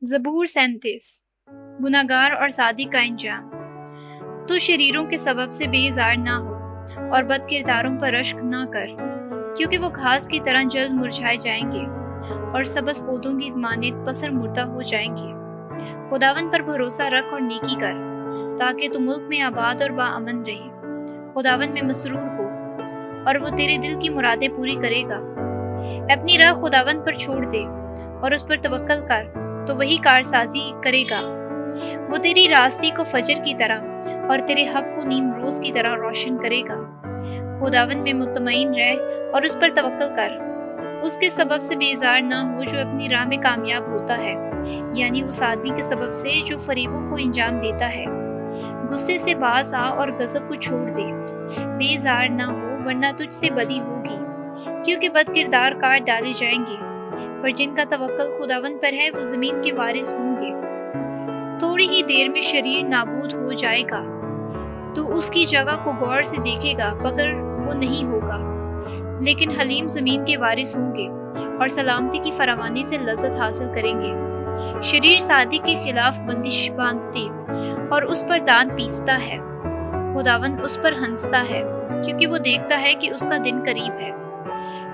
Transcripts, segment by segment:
ज़बूर 37। गुनाहगार और सादिक का अंजाम। तू शरीरों के सबब से बेजार ना हो और बद किरदारों पर रश्क ना कर, क्योंकि वो घास की तरह जल्द मुरझाए जाएंगे और सबस पौधों की मानित पसर मुर्दा हो जाएंगे। खुदावन पर भरोसा रख और नेकी कर, ताकि तू मुल्क में आबाद और बाअमन रहे। खुदावन में मसरूर हो और वो तेरे दिल की मुरादें पूरी करेगा। अपनी राह खुदावन पर छोड़ दे और उस पर तवक्कल कर, तो वही कारसाजी करेगा। वो तेरी रास्ते को फजर की तरह और तेरे हक को नीम रोज की तरह रोशन करेगा। खुदावन में मुतमईन रह और उस पर तवक्कल कर। उसके सबब से बेजार ना हो जो अपनी राह में कामयाब होता है, यानी उस आदमी के सबब से जो फरीबों को अंजाम देता है। गुस्से से बाज आ और गजब को छोड़ दे। बेजार ना हो, वरना तुझसे बदी होगी, क्योंकि बद किरदार काट डाले जाएंगे। पर जिनका तवक्कल खुदावन पर है, वो जमीन के वारिस होंगे। थोड़ी ही देर में शरीर नाबूद हो जाएगा, तो उसकी जगह को गौर से देखेगा, मगर वो नहीं होगा। लेकिन हलीम जमीन के वारिस होंगे और सलामती की फरावानी से लज्जत हासिल करेंगे। शरीर सादी के खिलाफ बंदिश बांधते और उस पर दांत पीसता है। खुदावन उस पर हंसता है, क्योंकि वो देखता है कि उसका दिन करीब है।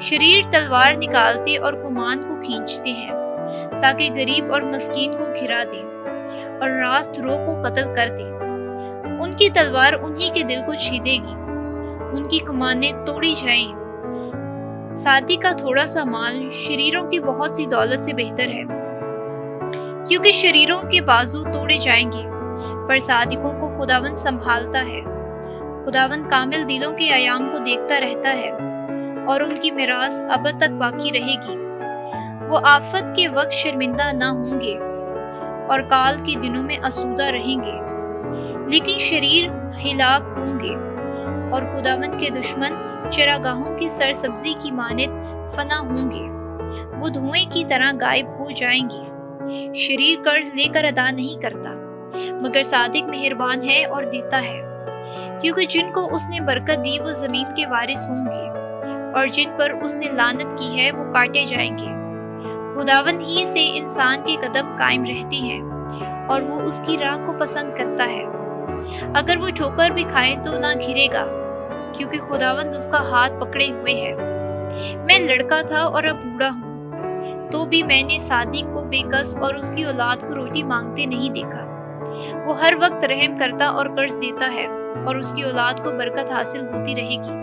शरीर तलवार निकालते और कुमान को खींचते हैं, ताकि गरीब और मस्कीन को घिरा दे और रास्तरो को कत्ल कर दे। उनकी तलवार उन्हीं के दिल को छेदेगी, उनकी कमानें तोड़ी जाएं। सादी का थोड़ा सा माल शरीरों की बहुत सी दौलत से बेहतर है, क्योंकि शरीरों के बाजू तोड़े जाएंगे, पर सादिकों को खुदावन संभालता है। खुदावन कामिल दिलों के आयाम को देखता रहता है और उनकी मिरास अबद तक बाकी रहेगी। वो आफत के वक्त शर्मिंदा ना होंगे और काल के दिनों में आसूदा रहेंगे, लेकिन शरीर हिलाक होंगे और खुदावन के दुश्मन चरागाहों की सरसब्जी की मानित फना होंगे। वो धुएं की तरह गायब हो जाएंगे। शरीर कर्ज लेकर अदा नहीं करता, मगर सादिक मेहरबान है और देता है, क्योंकि जिनको उसने बरकत दी वो जमीन के वारिस होंगे और जिन पर उसने लानत की है वो काटे जाएंगे। खुदावन ही से इंसान के कदम कायम रहते हैं और वो उसकी राह को पसंद करता है। अगर वो ठोकर भी खाए तो ना घिरेगा, क्योंकि खुदावंद उसका हाथ पकड़े हुए है। मैं लड़का था और अब बूढ़ा हूँ, तो भी मैंने सादिक को बेकस और उसकी औलाद को रोटी मांगते नहीं देखा। वो हर वक्त रहम करता और कर्ज देता है और उसकी औलाद को बरकत हासिल होती रहेगी।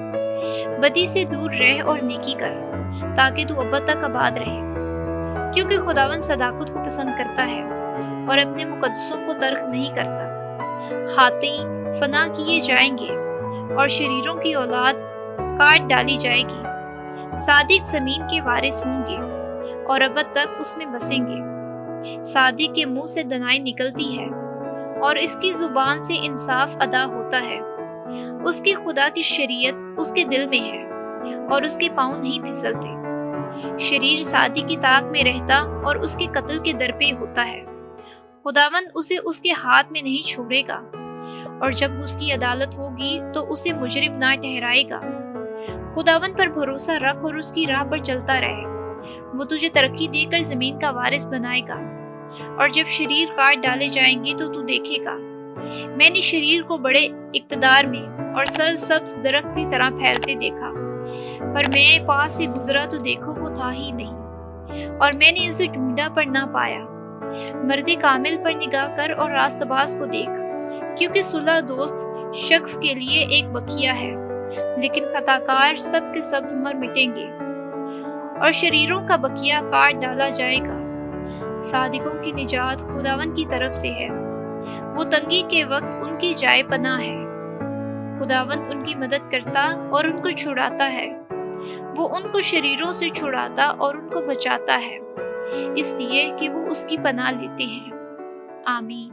बदी से दूर रह और नेकी कर, ताकि तू अब्बद तक आबाद रहे, क्योंकि खुदावन सदाकत को पसंद करता है और अपने मुकद्दसों को तर्क नहीं करता। हाथी फना किए जाएंगे और शरीरों की औलाद काट डाली जाएगी। सादिक जमीन के वारिस होंगे और अबद तक उसमें बसेंगे। सादिक के मुंह से दनाई निकलती है और इसकी जुबान से इंसाफ अदा होता है। उसकी खुदा की शरीयत उसके दिल में है और उसके पांव नहीं फिसलते। शरीर सादी की ताक में रहता और उसके कत्ल के दर पे होता है। खुदावन उसे उसके हाथ में नहीं छोड़ेगा, और जब उसकी अदालत होगी तो उसे मुजरिम ना ठहराएगा। खुदावन पर भरोसा रख और उसकी राह पर चलता रहे। वो तुझे तरक्की देकर जमीन का वारिस बनाएगा, और जब शरीर काट डाले जाएंगे तो तू देखेगा। मैंने शरीर को बड़े इक्तदार में और सरसब्ज दरख्त की तरह फैलते देखा, पर मैं पास से गुजरा तो देखो वो था ही नहीं, और मैंने इसे ढूंढा पर ना पाया। मर्दे कामिल पर निगाह कर और रास्तबाज को देख, क्योंकि सुलह दोस्त शख्स के लिए एक बकिया है, लेकिन खताकार सब के सब मर मिटेंगे और शरीरों का बकिया काट डाला जाएगा। सादिकों की निजात खुदावन की तरफ से है, वो तंगी के वक्त उनकी जाए पनाह है। खुदावन उनकी मदद करता और उनको छुड़ाता है। वो उनको शरीरों से छुड़ाता और उनको बचाता है, इसलिए कि वो उसकी पनाह लेते हैं। आमीन।